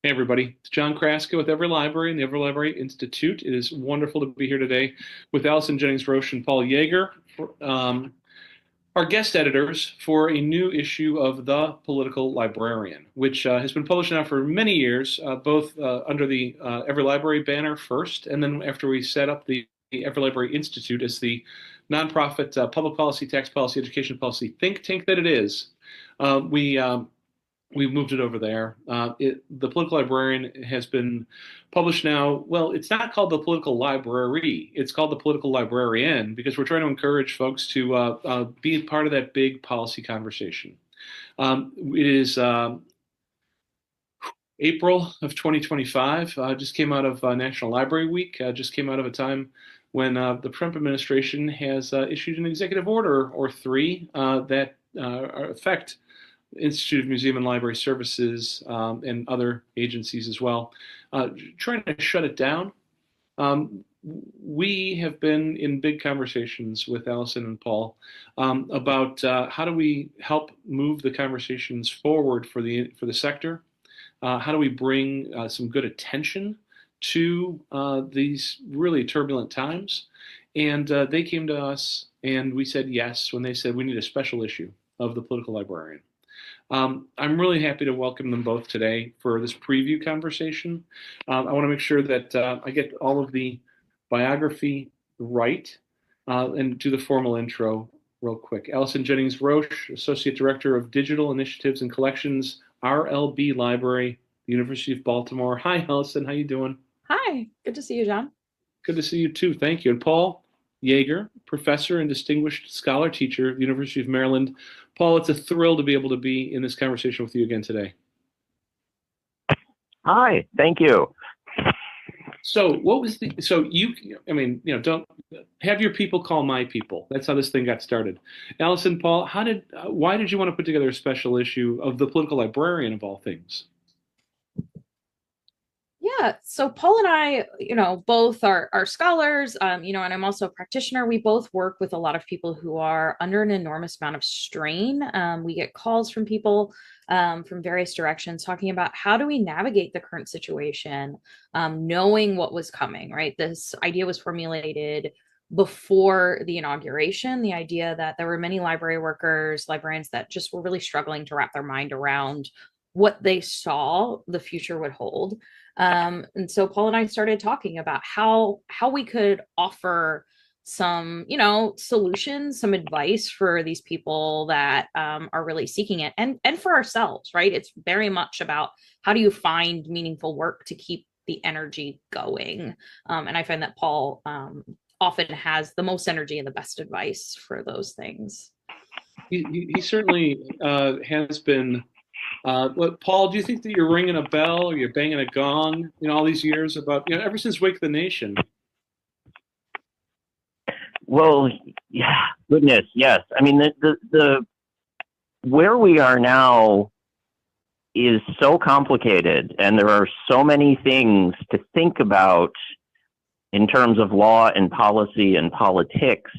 Hey everybody, it's John Chrastka with EveryLibrary and the EveryLibrary Institute. It is wonderful to be here today with Allison Jennings-Roche and Paul Jaeger, our guest editors for a new issue of The Political Librarian, which has been published now for many years, both under the EveryLibrary banner first, and then after we set up the EveryLibrary Institute as the nonprofit public policy, tax policy, education policy think tank that it is. We've moved it over there. The Political Librarian has been published now. Well, it's not called the Political Library. It's called the Political Librarian because we're trying to encourage folks to be part of that big policy conversation. It is April of 2025. Just came out of National Library Week. Just came out of a time when the Trump administration has issued an executive order or three that affect Institute of Museum and Library Services and other agencies as well, trying to shut it down. We have been in big conversations with Allison and Paul about how do we help move the conversations forward for the sector. How do we bring some good attention to these really turbulent times? And they came to us and we said yes when they said we need a special issue of the Political Librarian. I'm really happy to welcome them both today for this preview conversation. I want to make sure that I get all of the biography right and do the formal intro real quick. Allison Jennings-Roche, Associate Director of Digital Initiatives and Collections, RLB Library, the University of Baltimore. Hi, Allison. How you doing? Hi, good to see you, John. Good to see you too. Thank you. And Paul Jaeger, Professor and Distinguished Scholar Teacher at the University of Maryland. Paul, it's a thrill to be able to be in this conversation with you again today. Hi, thank you. So don't have your people call my people. That's how this thing got started. Allison, Paul, why did you want to put together a special issue of the Political Librarian of all things? Yeah, so Paul and I, both are scholars, and I'm also a practitioner. We both work with a lot of people who are under an enormous amount of strain. We get calls from people from various directions talking about how do we navigate the current situation, knowing what was coming, right? This idea was formulated before the inauguration, the idea that there were many library workers, librarians that just were really struggling to wrap their mind around what they saw the future would hold. And so Paul and I started talking about how we could offer some, solutions, some advice for these people that are really seeking it, and for ourselves, right? It's very much about how do you find meaningful work to keep the energy going. And I find that Paul often has the most energy and the best advice for those things. He certainly has been. Paul, do you think that you're ringing a bell or you're banging a gong in all these years about, ever since Wake the Nation? Well, yeah, goodness, yes. I mean, the where we are now is so complicated, and there are so many things to think about in terms of law and policy and politics.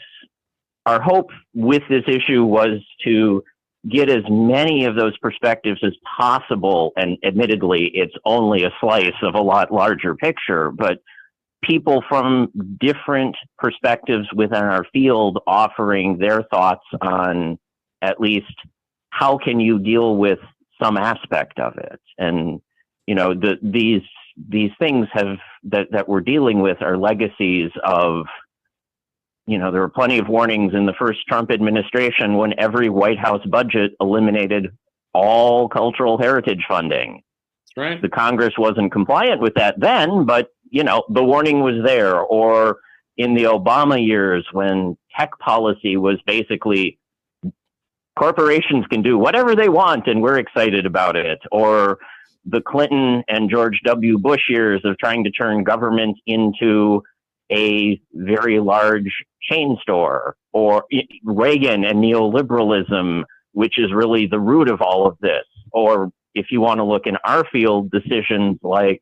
Our hope with this issue was to get as many of those perspectives as possible, and admittedly, it's only a slice of a lot larger picture, but people from different perspectives within our field offering their thoughts on at least how can you deal with some aspect of it. And, these things that we're dealing with are legacies of, there were plenty of warnings in the first Trump administration when every White House budget eliminated all cultural heritage funding. Right. The Congress wasn't compliant with that then, but, the warning was there. Or in the Obama years when tech policy was basically corporations can do whatever they want and we're excited about it. Or the Clinton and George W. Bush years of trying to turn government into a very large chain store, or Reagan and neoliberalism, which is really the root of all of this. Or if you want to look in our field, decisions like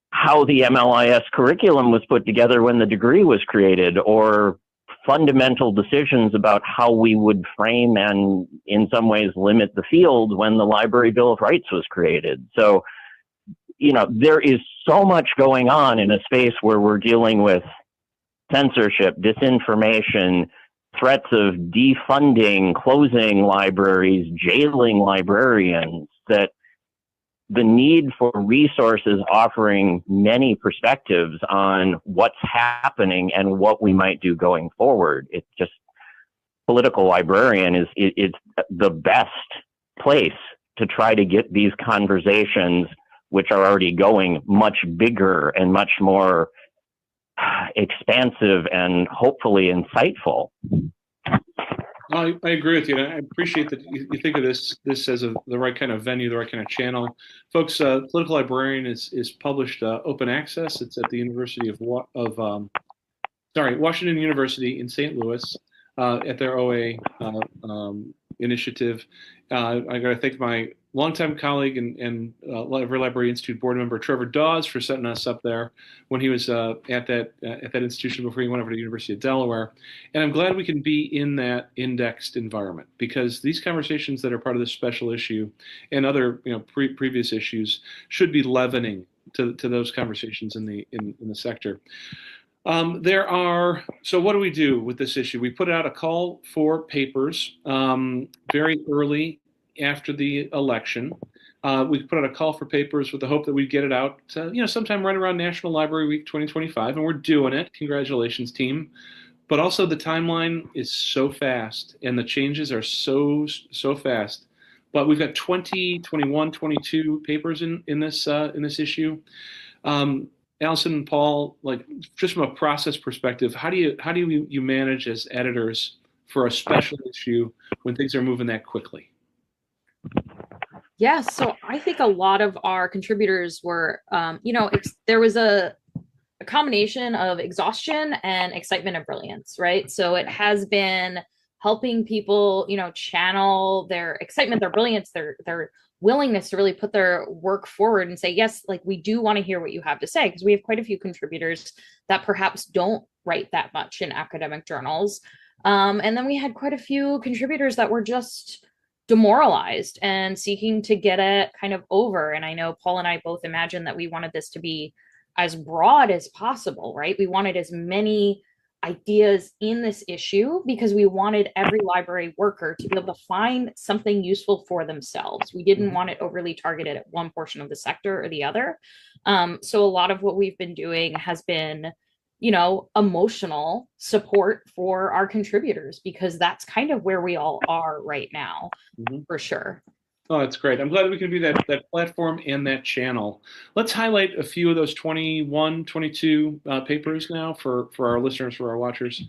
how the MLIS curriculum was put together when the degree was created, or fundamental decisions about how we would frame and in some ways limit the field when the Library Bill of Rights was created. So there is so much going on in a space where we're dealing with censorship, disinformation, threats of defunding, closing libraries, jailing librarians, that the need for resources offering many perspectives on what's happening and what we might do going forward. It's just, Political Librarian is the best place to try to get these conversations, which are already going, much bigger and much more expansive and hopefully insightful. I agree with you. And I appreciate that you think of this as the right kind of venue, the right kind of channel. Folks, Political Librarian is published open access. It's at the University of Washington University in St. Louis at their OA initiative. I got to thank my longtime colleague and EveryLibrary Institute board member Trevor Dawes for setting us up there when he was at that institution before he went over to the University of Delaware. And I'm glad we can be in that indexed environment, because these conversations that are part of this special issue and other previous issues should be leavening to those conversations in the sector. So what do we do with this issue? We put out a call for papers very early after the election. We put out a call for papers with the hope that we'd get it out sometime right around National Library Week 2025, and we're doing it. Congratulations, team. But also the timeline is so fast and the changes are so fast. But we've got 20, 21, 22 papers in this issue. Allison and Paul, just from a process perspective, how do you manage as editors for a special issue when things are moving that quickly? Yeah, so I think a lot of our contributors were, there was a combination of exhaustion and excitement and brilliance, right? So it has been helping people, channel their excitement, their brilliance, their willingness to really put their work forward and say, yes, we do want to hear what you have to say, because we have quite a few contributors that perhaps don't write that much in academic journals. And then we had quite a few contributors that were just demoralized and seeking to get it kind of over. And I know Paul and I both imagined that we wanted this to be as broad as possible, right? We wanted as many ideas in this issue because we wanted every library worker to be able to find something useful for themselves. We didn't want it overly targeted at one portion of the sector or the other. So a lot of what we've been doing has been, emotional support for our contributors, because that's kind of where we all are right now, for sure. Oh, that's great. I'm glad we can be that platform and that channel. Let's highlight a few of those 21, 22 papers now for our listeners, for our watchers.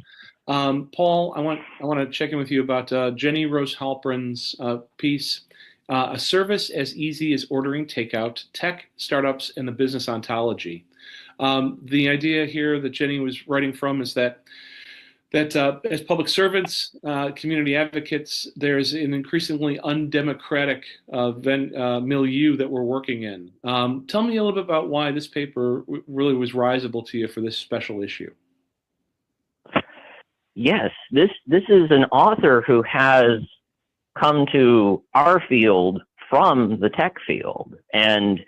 Paul, I want to check in with you about Jenny Rose Halperin's piece, A Service as Easy as Ordering Takeout, Tech, Startups, and the Business Ontology. The idea here that Jenny was writing from is that as public servants, community advocates, there's an increasingly undemocratic milieu that we're working in. Tell me a little bit about why this paper really was risible to you for this special issue. Yes, this is an author who has come to our field from the tech field, and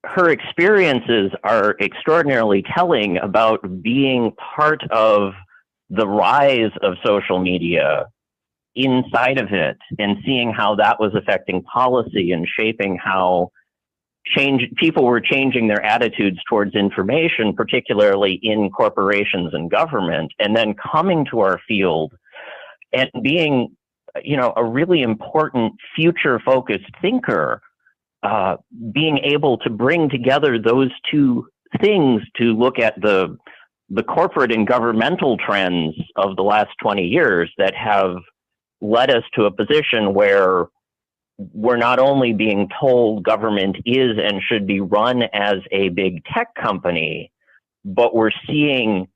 her experiences are extraordinarily telling about being part of the rise of social media inside of it and seeing how that was affecting policy and shaping how people were changing their attitudes towards information, particularly in corporations and government, and then coming to our field and being, a really important future-focused thinker, being able to bring together those two things to look at the corporate and governmental trends of the last 20 years that have led us to a position where we're not only being told government is and should be run as a big tech company, but we're seeing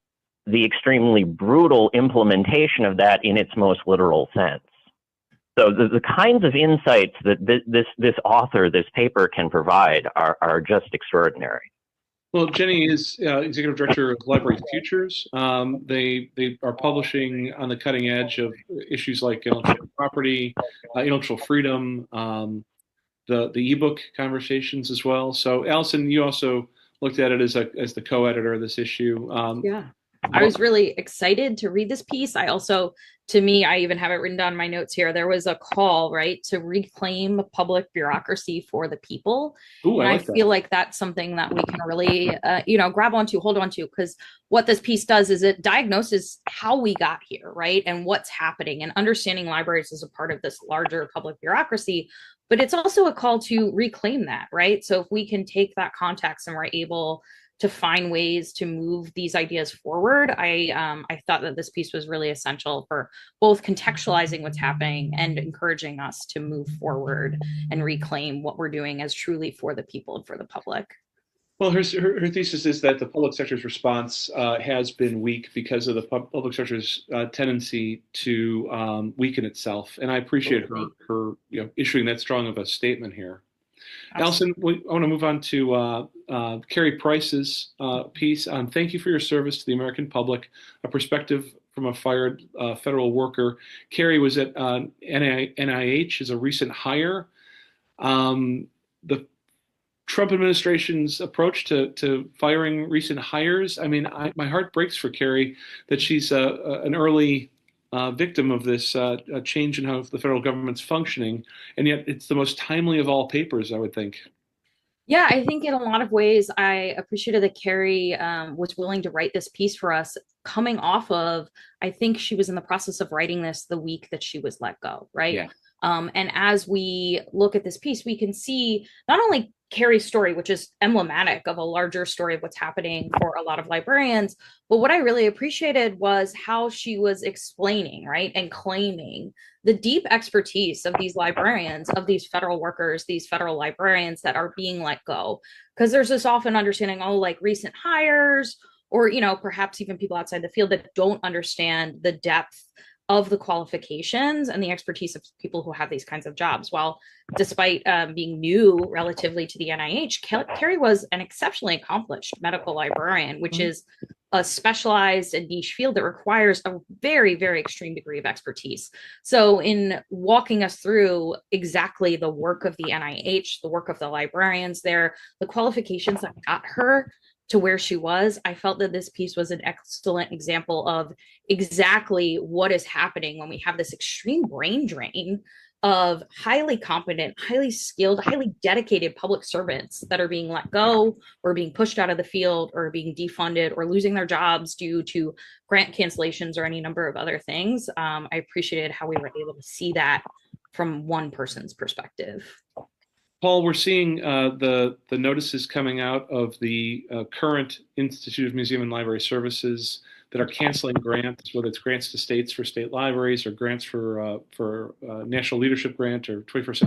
the extremely brutal implementation of that in its most literal sense. So the kinds of insights that this author, this paper can provide are just extraordinary. Well, Jenny is executive director of Library Futures. They are publishing on the cutting edge of issues like intellectual property, intellectual freedom, the ebook conversations as well. So, Allison, you also looked at it as the co-editor of this issue. Yeah. I was really excited to read this piece. I also, to me, I even have it written down in my notes here. There was a call, right, to reclaim public bureaucracy for the people. Ooh, And I I like that. feel like that's something that we can really, grab onto, hold on to, because what this piece does is it diagnoses how we got here, right, and what's happening, and understanding libraries as a part of this larger public bureaucracy. But it's also a call to reclaim that, right? So if we can take that context and we're able to find ways to move these ideas forward, I thought that this piece was really essential for both contextualizing what's happening and encouraging us to move forward and reclaim what we're doing as truly for the people and for the public. Well, her thesis is that the public sector's response has been weak because of the public sector's tendency to weaken itself, and I appreciate her issuing that strong of a statement here. Allison, I want to move on to Carrie Price's piece on "Thank you for your service to the American public, a perspective from a fired federal worker." Carrie was at NIH as a recent hire. The Trump administration's approach to firing recent hires, I mean, my heart breaks for Carrie that she's an early victim of this change in how the federal government's functioning, and yet it's the most timely of all papers, I would think. Yeah, I think in a lot of ways, I appreciated that Carrie was willing to write this piece for us, coming off of, I think she was in the process of writing this the week that she was let go, right? Yeah. And as we look at this piece, we can see not only Carrie's story, which is emblematic of a larger story of what's happening for a lot of librarians, but what I really appreciated was how she was explaining, right, and claiming the deep expertise of these librarians, of these federal workers, these federal librarians that are being let go. Because there's this often understanding, oh, like recent hires, or, perhaps even people outside the field that don't understand the depth of the qualifications and the expertise of people who have these kinds of jobs. While despite being new relatively to the NIH, Carrie was an exceptionally accomplished medical librarian, which is a specialized and niche field that requires a very, very extreme degree of expertise. So in walking us through exactly the work of the NIH, the work of the librarians there, the qualifications that got her to where she was, I felt that this piece was an excellent example of exactly what is happening when we have this extreme brain drain of highly competent, highly skilled, highly dedicated public servants that are being let go or being pushed out of the field or being defunded or losing their jobs due to grant cancellations or any number of other things. I appreciated how we were able to see that from one person's perspective. Paul, we're seeing the notices coming out of the current Institute of Museum and Library Services that are canceling grants, whether it's grants to states for state libraries or grants for National Leadership Grant or 21st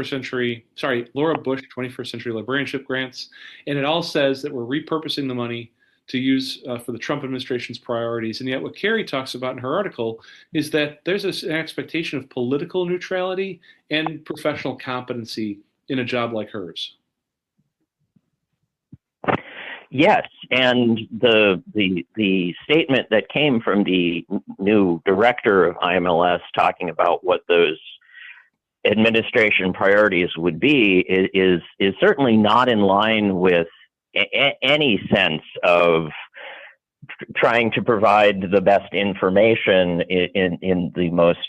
Century Laura Bush 21st Century Librarianship grants, and it all says that we're repurposing the money to use for the Trump administration's priorities. And yet what Carrie talks about in her article is that there's an expectation of political neutrality and professional competency in a job like hers. Yes, and the statement that came from the new director of IMLS talking about what those administration priorities would be is certainly not in line with any sense of trying to provide the best information in the most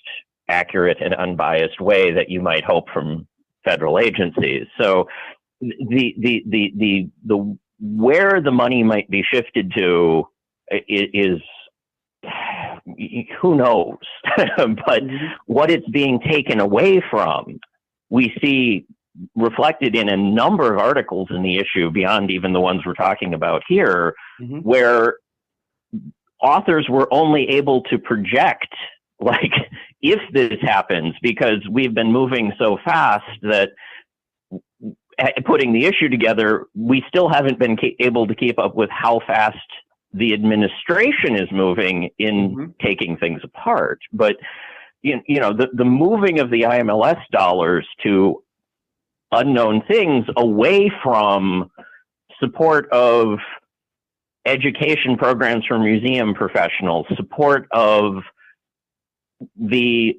accurate and unbiased way that you might hope from federal agencies. So the where the money might be shifted to is who knows, but what it's being taken away from, we see reflected in a number of articles in the issue beyond even the ones we're talking about here, where authors were only able to project, like, if this happens, because we've been moving so fast that putting the issue together, we still haven't been able to keep up with how fast the administration is moving in taking things apart. But, the moving of the IMLS dollars to unknown things away from support of education programs for museum professionals, support of the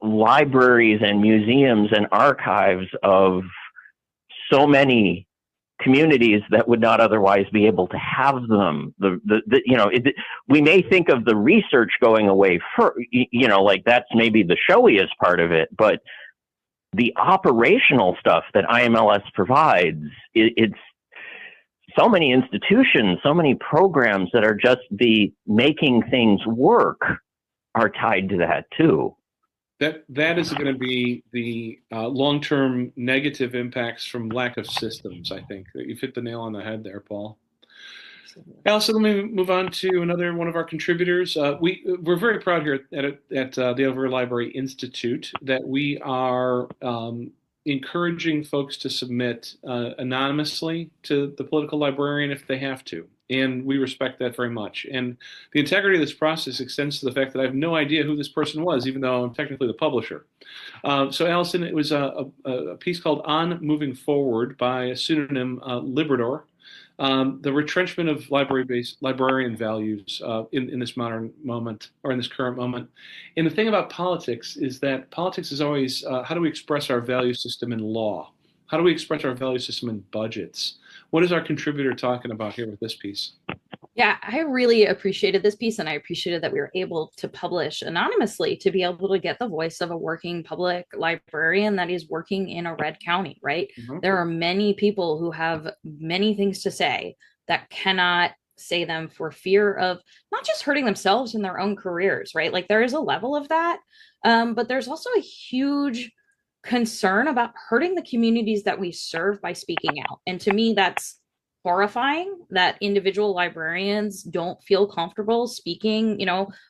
libraries and museums and archives of so many communities that would not otherwise be able to have them. We may think of the research going away for, like that's maybe the showiest part of it, but the operational stuff that IMLS provides, it's so many institutions, so many programs that are just the making things work are tied to that too. That is going to be the long-term negative impacts from lack of systems, I think. You've hit the nail on the head there, Paul. Allison, let me move on to another one of our contributors. We're very proud here at the EveryLibrary Institute that we are encouraging folks to submit anonymously to the Political Librarian if they have to. And we respect that very much. And the integrity of this process extends to the fact that I have no idea who this person was, even though I'm technically the publisher. So Allison, it was a piece called On Moving Forward by a pseudonym Librador. The retrenchment of librarian values in this modern moment, or in this current moment. And the thing about politics is that politics is always, how do we express our value system in law? How do we express our value system in budgets? What is our contributor talking about here with this piece? Yeah, I really appreciated this piece, and I appreciated that we were able to publish anonymously to be able to get the voice of a working public librarian that is working in a red county, right? Mm-hmm. There are many people who have many things to say that cannot say them for fear of not just hurting themselves in their own careers, right? Like there is a level of that, but there's also a huge concern about hurting the communities that we serve by speaking out. And to me, that's horrifying that individual librarians don't feel comfortable speaking,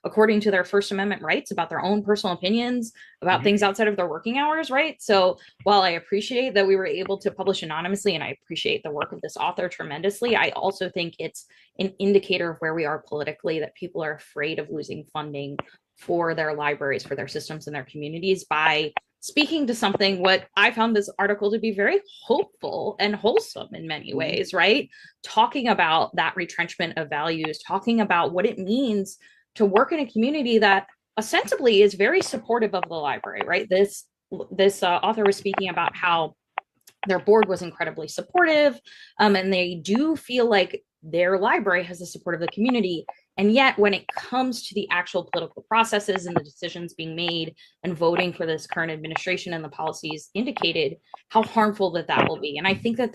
according to their First Amendment rights about their own personal opinions about things outside of their working hours, right? So while I appreciate that we were able to publish anonymously, and I appreciate the work of this author tremendously, I also think it's an indicator of where we are politically, that people are afraid of losing funding for their libraries, for their systems and their communities by speaking to something what I found this article to be very hopeful and wholesome in many ways, right? Talking about that retrenchment of values, talking about what it means to work in a community that ostensibly is very supportive of the library, right? This author was speaking about how their board was incredibly supportive, and they do feel like their library has the support of the community. And yet when it comes to the actual political processes and the decisions being made and voting for this current administration and the policies indicated, how harmful that will be. And I think that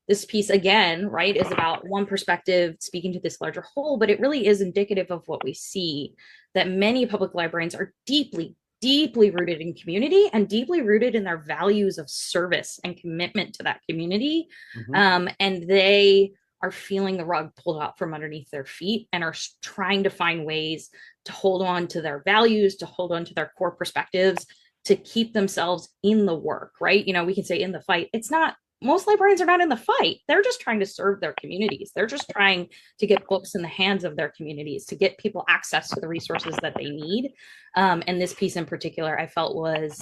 this piece, again, right, is about one perspective speaking to this larger whole, but it really is indicative of what we see, that many public librarians are deeply, deeply rooted in community and deeply rooted in their values of service and commitment to that community. And they are feeling the rug pulled out from underneath their feet and are trying to find ways to hold on to their values, to hold on to their core perspectives, to keep themselves in the work, right? We can say in the fight. It's not, most librarians are not in the fight. They're just trying to serve their communities. They're just trying to get books in the hands of their communities, to get people access to the resources that they need. And this piece in particular, I felt was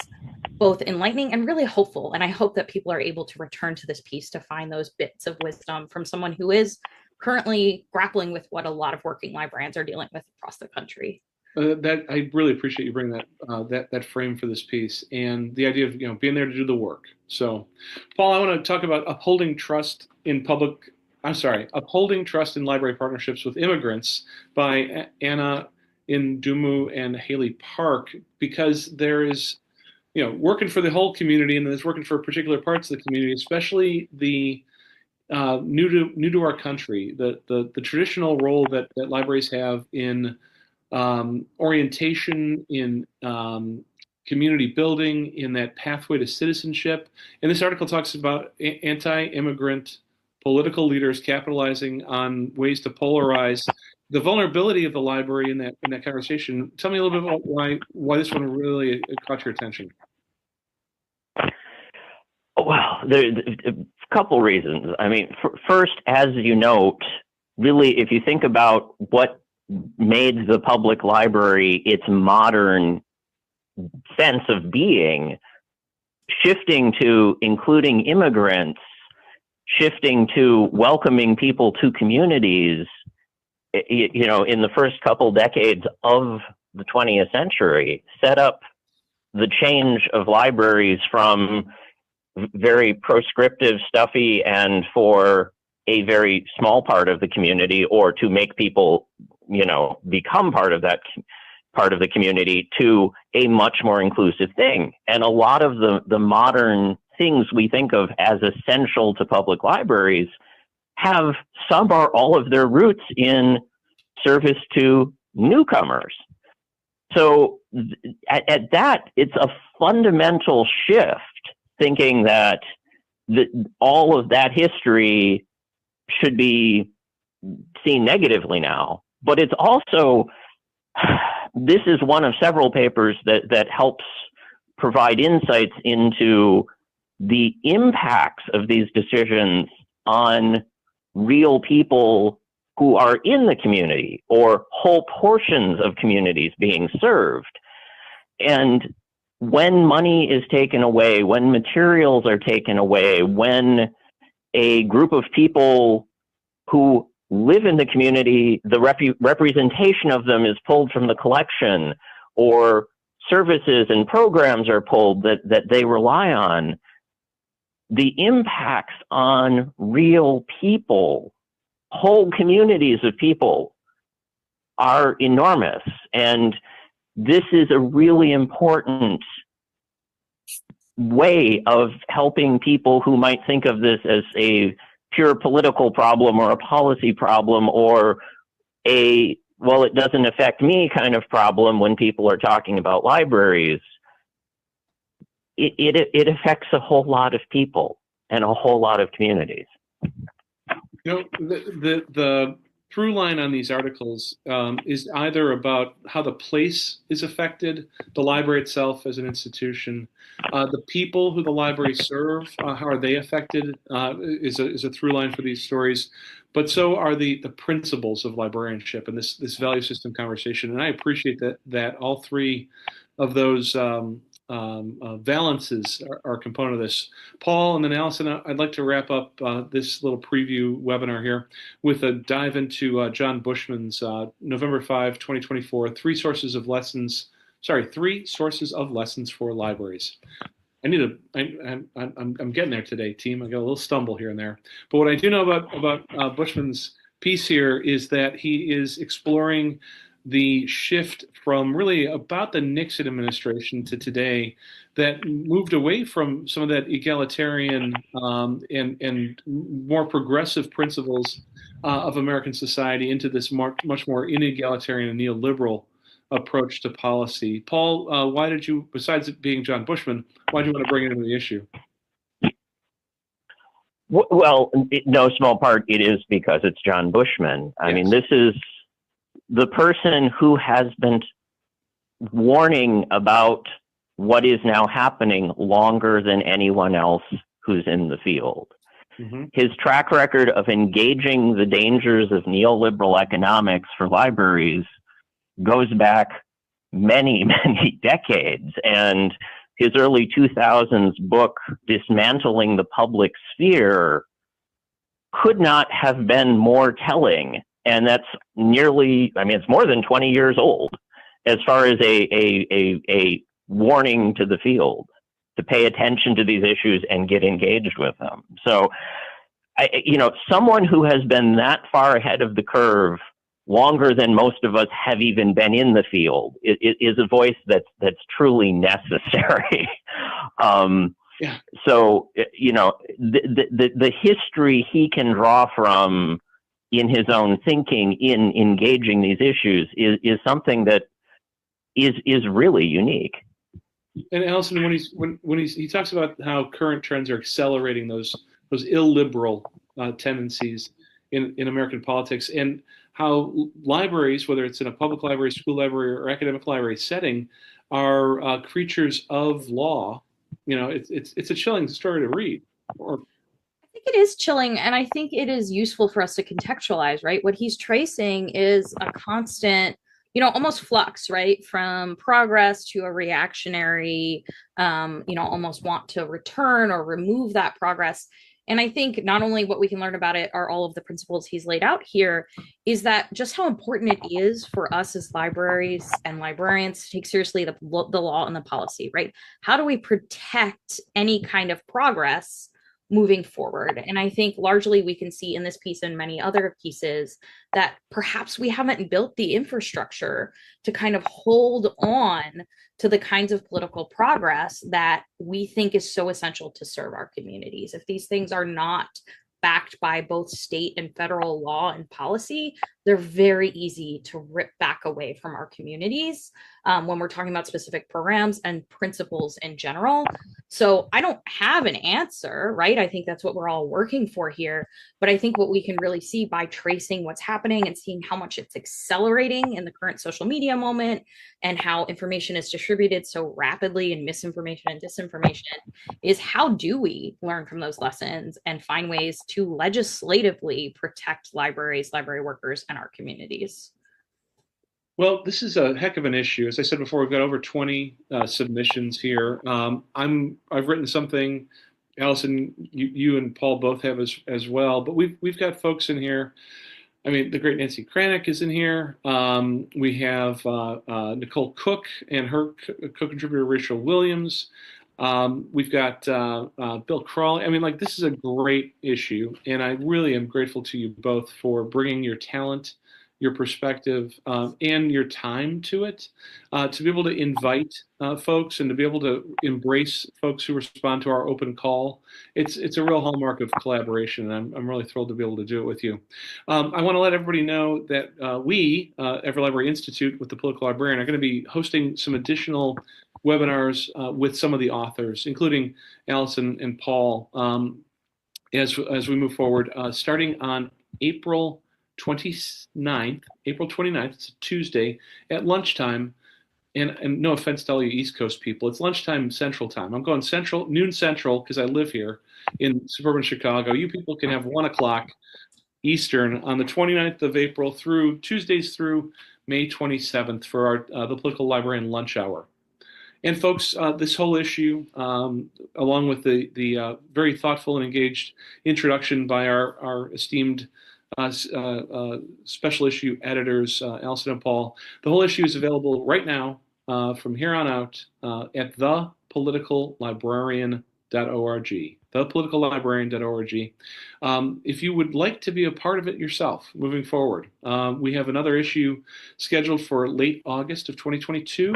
both enlightening and really hopeful. And I hope that people are able to return to this piece to find those bits of wisdom from someone who is currently grappling with what a lot of working librarians are dealing with across the country. That I really appreciate you bringing that frame for this piece and the idea of being there to do the work. So, Paul, I want to talk about upholding trust in library partnerships with immigrants by Anna Indumu and Haley Park, because there is working for the whole community and there's working for particular parts of the community, especially the new to our country, the traditional role that libraries have in orientation, in community building, in that pathway to citizenship. And this article talks about anti-immigrant political leaders capitalizing on ways to polarize the vulnerability of the library in that conversation. Tell me a little bit about why this one really caught your attention. Well, there's a couple reasons. I mean, first, as you note, really, if you think about what made the public library its modern sense of being, shifting to including immigrants, shifting to welcoming people to communities, in the first couple decades of the 20th century, set up the change of libraries from very proscriptive, stuffy, and for a very small part of the community, or to make people, become part of that part of the community, to a much more inclusive thing. And a lot of the modern things we think of as essential to public libraries have some or all of their roots in service to newcomers. So at that, it's a fundamental shift, thinking that all of that history should be seen negatively now. But it's also, this is one of several papers that helps provide insights into the impacts of these decisions on real people who are in the community, or whole portions of communities being served. And when money is taken away, when materials are taken away, when a group of people who live in the community, the representation of them is pulled from the collection, or services and programs are pulled that they rely on, the impacts on real people, whole communities of people, are enormous. And this is a really important way of helping people who might think of this as a pure political problem or a policy problem, or a, well, it doesn't affect me kind of problem when people are talking about libraries. It affects a whole lot of people and a whole lot of communities. The through line on these articles is either about how the place is affected, the library itself as an institution, the people who the library serve, how are they affected, is a through line for these stories. But so are the principles of librarianship and this value system conversation. And I appreciate that all three of those valences are a component of this. Paul and then Allison, I'd like to wrap up this little preview webinar here with a dive into John Bushman's November 5, 2024, three sources of lessons for libraries. I'm getting there today, team. I got a little stumble here and there. But what I do know about Bushman's piece here is that he is exploring the shift from really about the Nixon administration to today that moved away from some of that egalitarian and more progressive principles of American society into this much more inegalitarian and neoliberal approach to policy. Paul, why did you, besides it being John Bushman, why do you want to bring it into the issue? Well, no small part it is because it's John Bushman. I mean, this is the person who has been warning about what is now happening longer than anyone else who's in the field. Mm-hmm. His track record of engaging the dangers of neoliberal economics for libraries goes back many, many decades. And his early 2000s book, Dismantling the Public Sphere, could not have been more telling. And that's nearly, I mean, it's more than 20 years old as far as a warning to the field to pay attention to these issues and get engaged with them. So, someone who has been that far ahead of the curve longer than most of us have even been in the field is a voice that's truly necessary. Yeah. So, the history he can draw from in his own thinking in engaging these issues is something that is really unique. And Allison, when he talks about how current trends are accelerating those illiberal tendencies in American politics, and how libraries, whether it's in a public library, school library, or academic library setting, are creatures of law. It's a chilling story to read. I think it is chilling, and I think it is useful for us to contextualize, right? What he's tracing is a constant, almost flux, right? From progress to a reactionary, almost want to return or remove that progress. And I think not only what we can learn about it are all of the principles he's laid out here, is that just how important it is for us as libraries and librarians to take seriously the law and the policy, right? How do we protect any kind of progress moving forward? And I think largely we can see in this piece and many other pieces that perhaps we haven't built the infrastructure to kind of hold on to the kinds of political progress that we think is so essential to serve our communities. If these things are not backed by both state and federal law and policy, they're very easy to rip back away from our communities when we're talking about specific programs and principles in general. So I don't have an answer, right? I think that's what we're all working for here. But I think what we can really see by tracing what's happening and seeing how much it's accelerating in the current social media moment and how information is distributed so rapidly and misinformation and disinformation is how do we learn from those lessons and find ways to legislatively protect libraries, library workers, and our communities? Well, this is a heck of an issue. As I said before, we've got over 20 submissions here. I've written something. Allison, you and Paul both have as well. But we've got folks in here. I mean, the great Nancy Chrastka is in here. We have Nicole Cook and her co-contributor Rachel Williams. We've got Bill Crawley. I mean, like, this is a great issue, and I really am grateful to you both for bringing your talent, your perspective, and your time to it, to be able to invite folks and to be able to embrace folks who respond to our open call. It's a real hallmark of collaboration, and I'm really thrilled to be able to do it with you. I want to let everybody know that we, EveryLibrary Institute with the Political Librarian, are going to be hosting some additional webinars with some of the authors, including Allison and Paul, as we move forward, starting on April 29th, it's a Tuesday at lunchtime. And no offense to all you East Coast people, it's lunchtime Central Time. I'm going noon Central, because I live here in suburban Chicago. You people can have 1 o'clock Eastern on the 29th of April through Tuesdays through May 27th for our the Political Librarian lunch hour. And folks, this whole issue, along with the very thoughtful and engaged introduction by our esteemed special issue editors, Allison and Paul, the whole issue is available right now from here on out at thepoliticallibrarian.org. Thepoliticallibrarian.org. If you would like to be a part of it yourself moving forward, we have another issue scheduled for late August of 2022.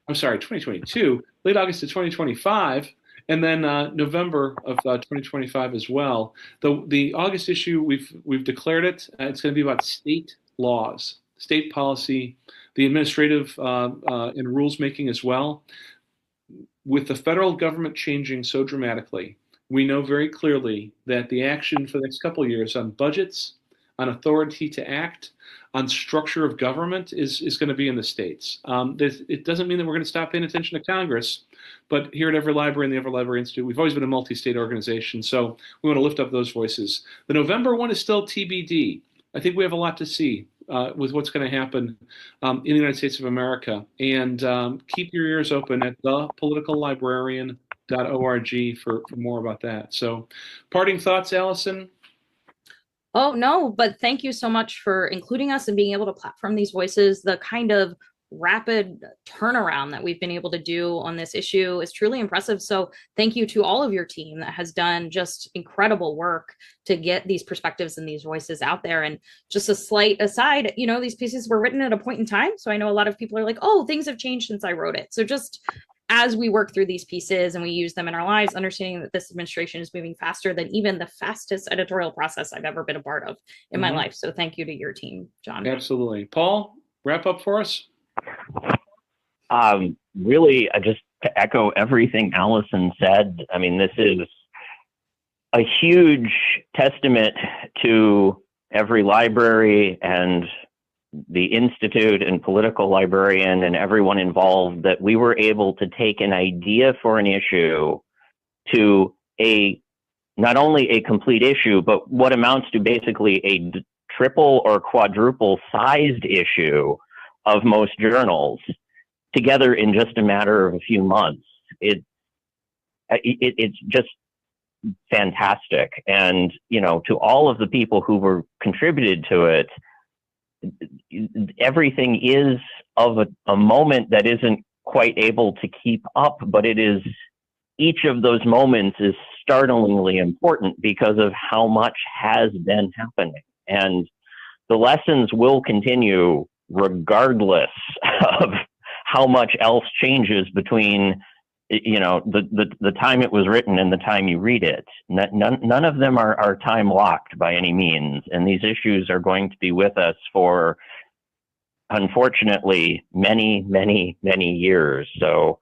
I'm sorry, 2022, late August of 2025, and then November of 2025 as well. The August issue, we've declared it. It's going to be about state laws, state policy, the administrative and rules making as well. With the federal government changing so dramatically, we know very clearly that the action for the next couple of years on budgets, on authority to act, on structure of government is going to be in the states. It doesn't mean that we're going to stop paying attention to Congress, but here at EveryLibrary and the EveryLibrary Institute, we've always been a multi-state organization, so we want to lift up those voices. The November one is still TBD. I think we have a lot to see with what's going to happen in the United States of America, and keep your ears open at thepoliticallibrarian.org for more about that. So, parting thoughts, Allison? Oh, no, but thank you so much for including us and being able to platform these voices. The kind of rapid turnaround that we've been able to do on this issue is truly impressive. So thank you to all of your team that has done just incredible work to get these perspectives and these voices out there. And just a slight aside, you know, these pieces were written at a point in time. So I know a lot of people are like, oh, things have changed since I wrote it. So just as we work through these pieces and we use them in our lives, understanding that this administration is moving faster than even the fastest editorial process I've ever been a part of in my life. So thank you to your team, John. Absolutely. Paul, wrap up for us. Really, just to echo everything Allison said, I mean, this is a huge testament to EveryLibrary and the Institute and Political Librarian and everyone involved, that we were able to take an idea for an issue to not only a complete issue, but what amounts to basically a triple or quadruple sized issue of most journals together in just a matter of a few months. It's just fantastic. And, to all of the people who were contributed to it, everything is of a moment that isn't quite able to keep up, but each of those moments is startlingly important because of how much has been happening. And the lessons will continue regardless of how much else changes between the time it was written and the time you read it. None of them are time locked by any means, and these issues are going to be with us for, unfortunately, many, many, many years. So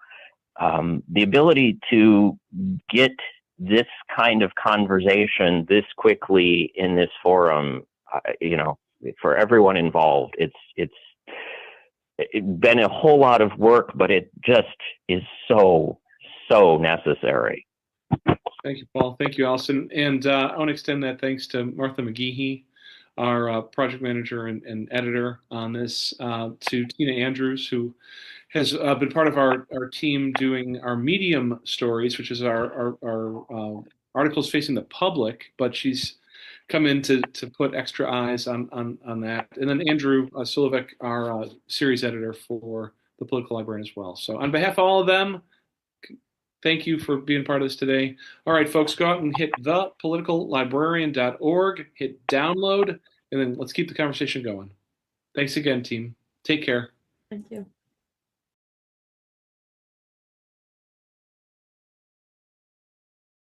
the ability to get this kind of conversation this quickly in this forum, for everyone involved, it's been a whole lot of work, but it just is so necessary. Thank you, Paul. Thank you, Allison. And I want to extend that thanks to Martha McGeehee, our project manager and editor on this, to Tina Andrews, who has been part of our team doing our Medium stories, which is our articles facing the public, but she's come in to put extra eyes on that. And then Andrew Sulovic, our series editor for the Political Librarian as well. So on behalf of all of them, thank you for being part of this today. All right, folks, go out and hit thepoliticallibrarian.org, hit download, and then let's keep the conversation going. Thanks again, team. Take care. Thank you.